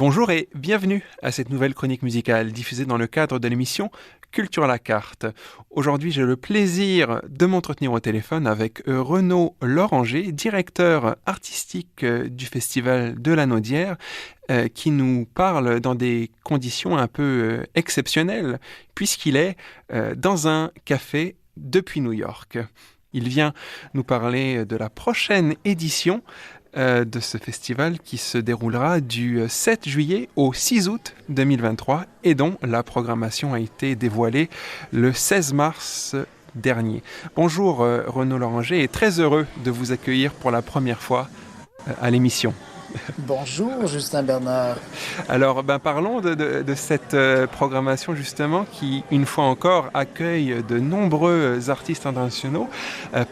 Bonjour et bienvenue à cette nouvelle chronique musicale diffusée dans le cadre de l'émission Culture à la carte. Aujourd'hui, j'ai le plaisir de m'entretenir au téléphone avec Renaud Loranger, directeur artistique du Festival de la Naudière, qui nous parle dans des conditions un peu exceptionnelles, puisqu'il est dans un café depuis New York. Il vient nous parler de la prochaine édition de ce festival qui se déroulera du 7 juillet au 6 août 2023 et dont la programmation a été dévoilée le 16 mars dernier. Bonjour Renaud Loranger et très heureux de vous accueillir pour la première fois à l'émission. Bonjour Justin Bernard. Alors parlons de cette programmation justement qui, une fois encore, accueille de nombreux artistes internationaux.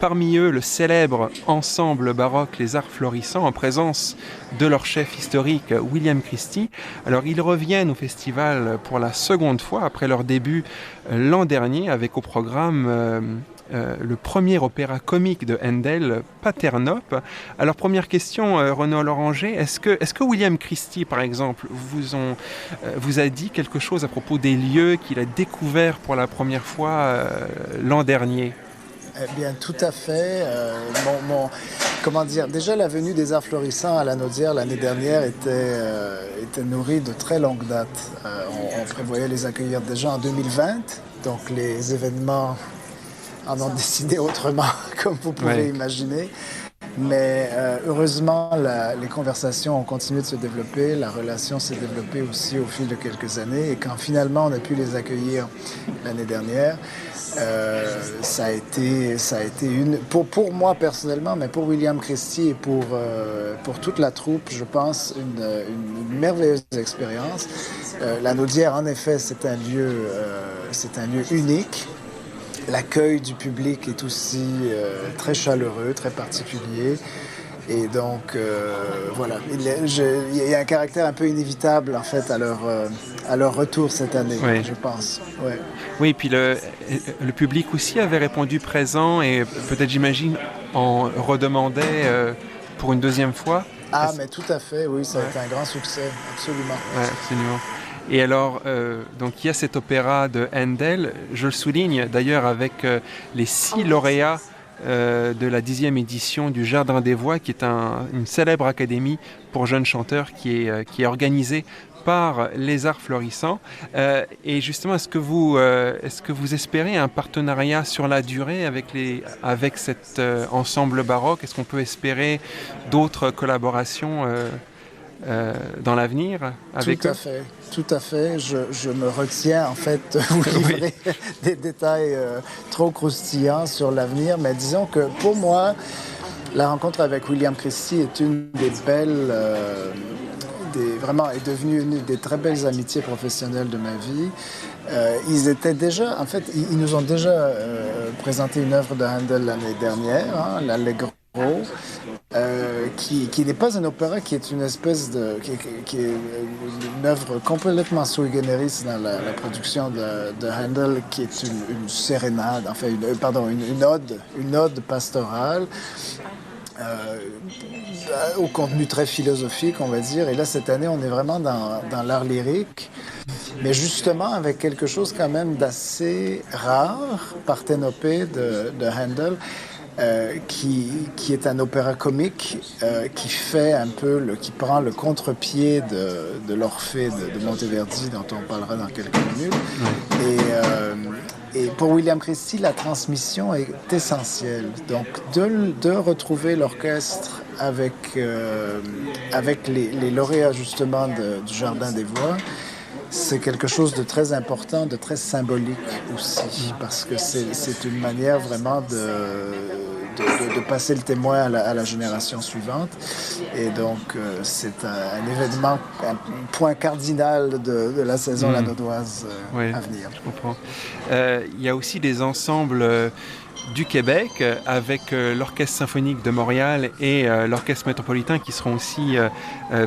Parmi eux, le célèbre ensemble baroque Les Arts Florissants en présence de leur chef historique William Christie. Alors ils reviennent au festival pour la seconde fois après leur début l'an dernier avec au programme le premier opéra comique de Handel, Paternope. Alors première question, Renaud Loranger, est-ce que William Christie, par exemple, vous a dit quelque chose à propos des lieux qu'il a découverts pour la première fois l'an dernier? Eh bien, tout à fait. Comment dire, déjà la venue des Arts Florissants à la Naudière l'année dernière était nourrie de très longue date. On prévoyait les accueillir déjà en 2020, donc les événements en ont décidé autrement, comme vous pouvez imaginer. Mais heureusement, les conversations ont continué de se développer, la relation s'est développée aussi au fil de quelques années. Et quand finalement on a pu les accueillir l'année dernière, ça a été pour moi personnellement, mais pour William Christie et pour toute la troupe, je pense, une merveilleuse expérience. La Naudière, en effet, c'est un lieu unique. L'accueil du public est aussi très chaleureux, très particulier. Et donc, voilà, il y a un caractère un peu inévitable, en fait, à leur retour cette année, je pense. Ouais. Oui, et puis le public aussi avait répondu présent et peut-être, j'imagine, en redemandait pour une deuxième fois. Ah, mais tout à fait, oui, ça a été un grand succès, absolument. Oui, absolument. Et alors, donc il y a cet opéra de Handel, je le souligne d'ailleurs avec les 6 lauréats de la 10e édition du Jardin des Voix, qui est une célèbre académie pour jeunes chanteurs qui est organisée par les Arts Florissants. Et justement, est-ce que vous espérez un partenariat sur la durée avec cet ensemble baroque? Est-ce qu'on peut espérer d'autres collaborations dans l'avenir avec eux? Tout à fait. Je me retiens en fait de vous livrer des détails trop croustillants sur l'avenir, mais disons que pour moi, la rencontre avec William Christie est une des belles, vraiment est devenue une des très belles amitiés professionnelles de ma vie. Ils étaient déjà, en fait, ils nous ont déjà présenté une œuvre de Handel l'année dernière, l'Allegro. Qui n'est pas un opéra, qui est une espèce qui est une œuvre complètement sui generis dans la production de Handel, qui est une sérénade, enfin une ode pastorale au contenu très philosophique, on va dire. Et là, cette année, on est vraiment dans l'art lyrique, mais justement avec quelque chose quand même d'assez rare, Parthénopée de Handel. Qui est un opéra comique qui prend le contre-pied de l'Orphée de Monteverdi, dont on parlera dans quelques minutes. Et pour William Christie, la transmission est essentielle. Donc, de retrouver l'orchestre avec les lauréats justement du Jardin des Voix, c'est quelque chose de très important, de très symbolique aussi, parce que c'est une manière vraiment de passer le témoin à la génération suivante. Et donc, c'est un événement, un point cardinal de la saison lanaudoise à venir. Je comprends. Il y a aussi des ensembles du Québec avec l'Orchestre symphonique de Montréal et l'Orchestre métropolitain qui seront aussi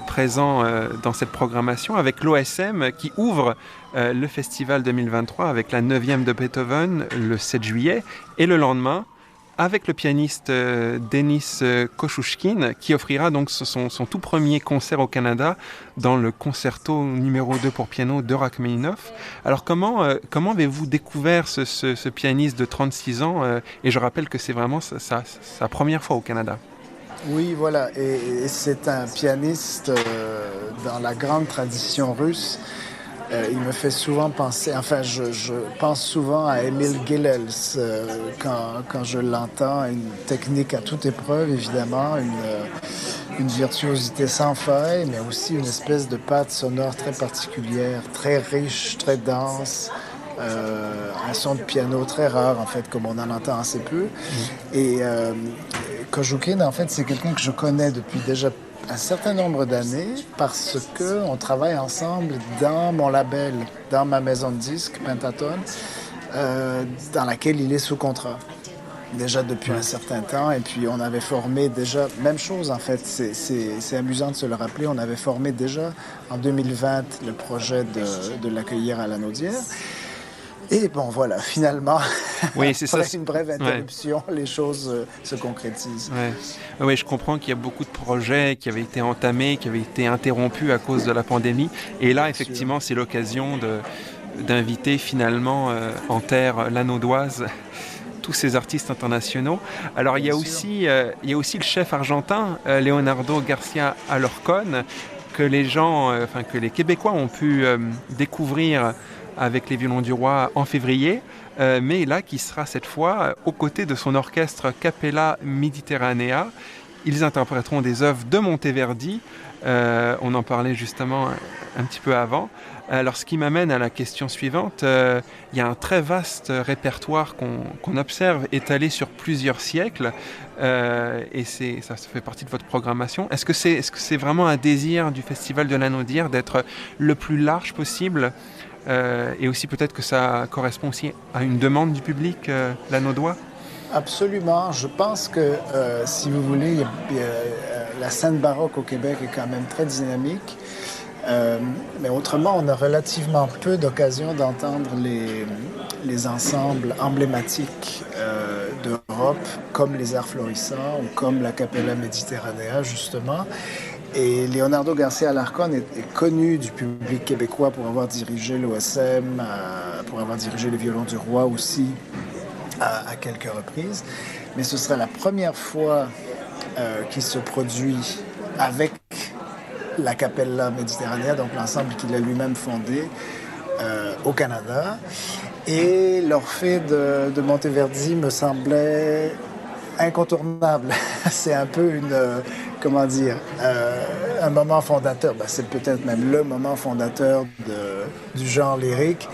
présents dans cette programmation, avec l'OSM qui ouvre le festival 2023 avec la 9e de Beethoven le 7 juillet et le lendemain avec le pianiste Denis Kosciuszkin, qui offrira donc son tout premier concert au Canada dans le concerto numéro 2 pour piano de Rachmaninoff. Alors comment avez-vous découvert ce pianiste de 36 ans et je rappelle que c'est vraiment sa première fois au Canada. Oui, voilà, et c'est un pianiste dans la grande tradition russe. Il me fait souvent penser, je pense souvent à Émile Gilels quand je l'entends, une technique à toute épreuve, évidemment, une virtuosité sans faille, mais aussi une espèce de patte sonore très particulière, très riche, très dense, un son de piano très rare, en fait, comme on en entend assez peu. Et Kosciuszkin, en fait, c'est quelqu'un que je connais depuis déjà un certain nombre d'années parce qu'on travaille ensemble dans mon label, dans ma maison de disques, Pentaton, dans laquelle il est sous contrat. Déjà depuis un certain temps, et puis on avait formé déjà, même chose en fait, c'est amusant de se le rappeler, on avait formé déjà en 2020 le projet de l'accueillir à la Naudière. Et bon, voilà, finalement, oui, c'est après ça. une brève interruption, les choses se concrétisent. Oui, je comprends qu'il y a beaucoup de projets qui avaient été entamés, qui avaient été interrompus à cause de la pandémie. Et là, effectivement, c'est l'occasion d'inviter finalement en terre lanaudoise tous ces artistes internationaux. Alors, il y a aussi le chef argentin, Leonardo Garcia Alarcón, que les Québécois ont pu découvrir avec les Violons du Roi en février, mais là qui sera cette fois aux côtés de son orchestre Capella Mediterranea. Ils interpréteront des œuvres de Monteverdi, on en parlait justement un petit peu avant. Alors ce qui m'amène à la question suivante, il y a un très vaste répertoire qu'on observe étalé sur plusieurs siècles, et ça fait partie de votre programmation. Est-ce que c'est vraiment un désir du Festival de la Naudière d'être le plus large possible? Et aussi peut-être que ça correspond aussi à une demande du public lanaudois? Absolument. Je pense que, si vous voulez, la scène baroque au Québec est quand même très dynamique. Mais autrement, on a relativement peu d'occasions d'entendre les ensembles emblématiques d'Europe, comme les Arts Florissants ou comme la Capella Mediterranea, justement. Et Leonardo Garcia Alarcón est connu du public québécois pour avoir dirigé l'OSM, pour avoir dirigé les Violons du Roi aussi à quelques reprises. Mais ce serait la première fois qu'il se produit avec la Capella Mediterranea, donc l'ensemble qu'il a lui-même fondé au Canada. Et l'Orphée de Monteverdi me semblait incontournable. C'est un peu un moment fondateur. C'est peut-être même le moment fondateur du genre lyrique.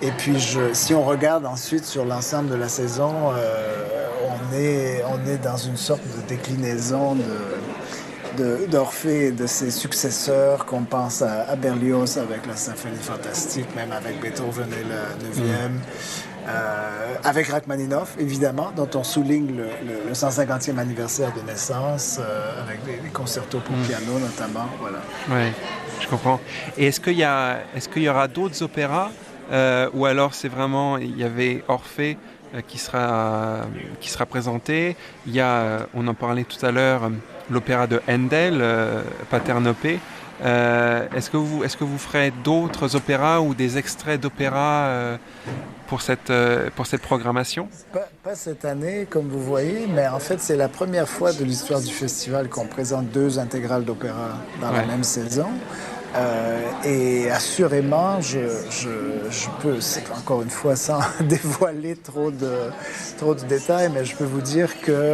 Et puis, si on regarde ensuite sur l'ensemble de la saison, on est dans une sorte de déclinaison d'Orphée et de ses successeurs, qu'on pense à Berlioz avec la symphonie fantastique, même avec Beethoven et le 9e. Avec Rachmaninoff, évidemment, dont on souligne le 150e anniversaire de naissance, avec les concertos pour piano notamment. Voilà. Oui, je comprends. Et est-ce qu'il y aura d'autres opéras ou alors c'est vraiment, il y avait Orphée qui sera présenté. Il y a, on en parlait tout à l'heure, l'opéra de Handel, Paternopée. Est-ce que vous ferez d'autres opéras ou des extraits d'opéras pour cette programmation? Pas cette année, comme vous voyez, mais en fait, c'est la première fois de l'histoire du festival qu'on présente 2 intégrales d'opéra dans la même saison. Et assurément, je peux, encore une fois, sans dévoiler trop de détails, mais je peux vous dire que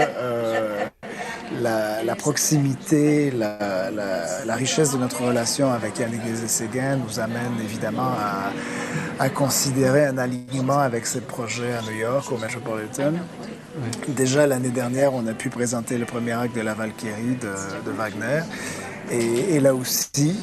la proximité, la richesse de notre relation avec Yannick Nézet-Séguin nous amène évidemment à considérer un alignement avec ces projets à New York, au Metropolitan. Oui. Déjà l'année dernière, on a pu présenter le premier acte de la Valkyrie de Wagner. Et là aussi,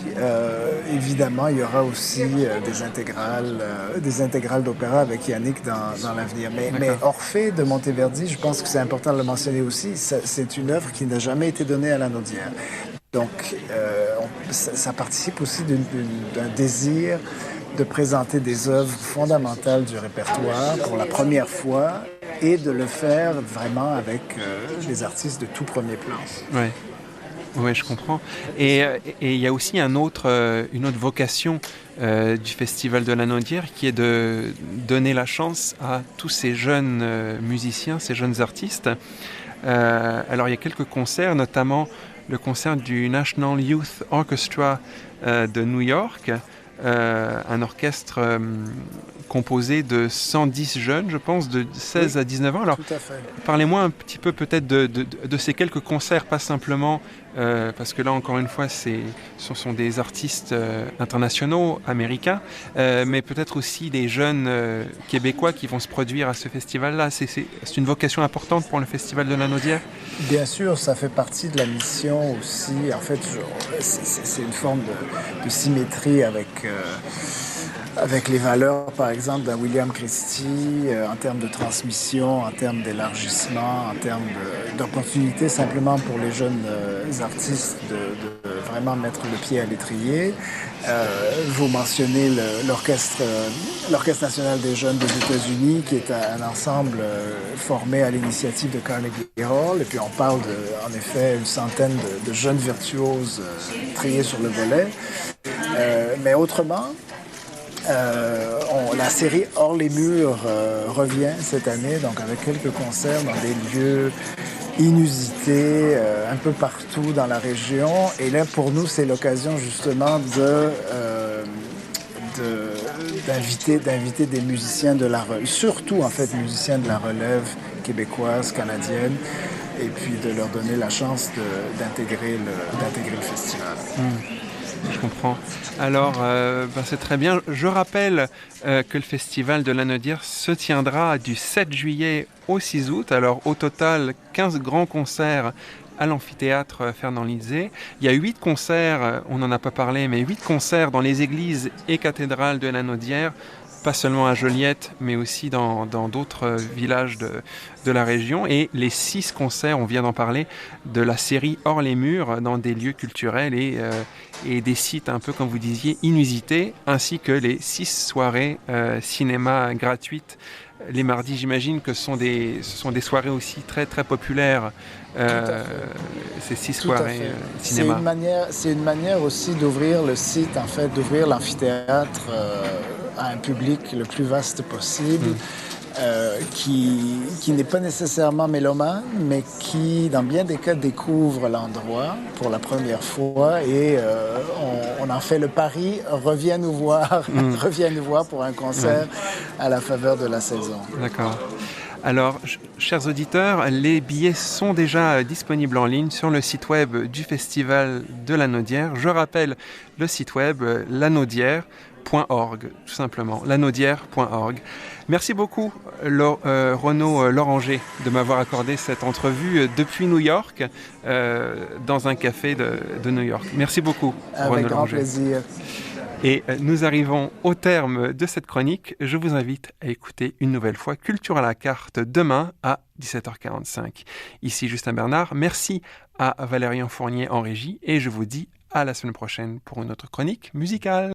évidemment, il y aura aussi des intégrales d'opéra avec Yannick dans l'avenir. Mais Orphée de Monteverdi, je pense que c'est important de le mentionner aussi, c'est une œuvre qui n'a jamais été donnée à la Naudière. Donc, ça participe aussi d'un désir de présenter des œuvres fondamentales du répertoire pour la première fois et de le faire vraiment avec des artistes de tout premier plan. Ouais. Oui, je comprends. Et il y a aussi une autre vocation du Festival de la Naudière qui est de donner la chance à tous ces jeunes musiciens, ces jeunes artistes. Alors il y a quelques concerts, notamment le concert du National Youth Orchestra de New York, un orchestre composé de 110 jeunes, je pense, de 16 à 19 ans. Alors, tout à fait. Parlez-moi un petit peu peut-être de ces quelques concerts, pas simplement, parce que là, encore une fois, ce sont des artistes internationaux, américains, mais peut-être aussi des jeunes québécois qui vont se produire à ce festival-là. C'est une vocation importante pour le Festival de la Naudière? Bien sûr, ça fait partie de la mission aussi. En fait, c'est une forme de symétrie avec les valeurs, par exemple, d'un William Christie, en termes de transmission, en termes d'élargissement, en termes d'opportunités simplement pour les jeunes artistes de vraiment mettre le pied à l'étrier. Vous mentionnez l'Orchestre national des jeunes des États-Unis, qui est un ensemble formé à l'initiative de Carnegie Hall. Et puis on parle en effet, une centaine de jeunes virtuoses triés sur le volet. Mais autrement, la série Hors les murs revient cette année, donc avec quelques concerts dans des lieux inusités un peu partout dans la région. Et là, pour nous, c'est l'occasion justement d'inviter des musiciens de la relève, surtout en fait musiciens de la relève québécoise, canadienne, et puis de leur donner la chance d'intégrer le festival. Je comprends. Alors, c'est très bien. Je rappelle que le Festival de la Naudière se tiendra du 7 juillet au 6 août. Alors, au total, 15 grands concerts à l'amphithéâtre Fernand-Lisée. Il y a 8 concerts, on n'en a pas parlé, mais 8 concerts dans les églises et cathédrales de la Naudière, pas seulement à Joliette, mais aussi dans d'autres villages de la région. Et les 6 concerts, on vient d'en parler, de la série Hors les murs, dans des lieux culturels et des sites un peu, comme vous disiez, inusités, ainsi que les 6 soirées cinéma gratuites. Les mardis, j'imagine que ce sont des soirées aussi très, très populaires, ces 6 soirées cinéma. C'est une manière aussi d'ouvrir le site, en fait, d'ouvrir l'amphithéâtre à un public le plus vaste possible, qui n'est pas nécessairement mélomane, mais qui, dans bien des cas, découvre l'endroit pour la première fois et on en fait le pari, reviens nous voir pour un concert à la faveur de la saison. D'accord. Alors, chers auditeurs, les billets sont déjà disponibles en ligne sur le site web du Festival de la Naudière. Je rappelle le site web lanaudière.org, tout simplement, lanaudière.org. Merci beaucoup, Renaud Loranger, de m'avoir accordé cette entrevue depuis New York, dans un café de New York. Merci beaucoup, Renaud Loranger. Avec grand plaisir. Et nous arrivons au terme de cette chronique. Je vous invite à écouter une nouvelle fois Culture à la carte demain à 17h45. Ici Justin Bernard. Merci à Valérian Fournier en régie et je vous dis à la semaine prochaine pour une autre chronique musicale.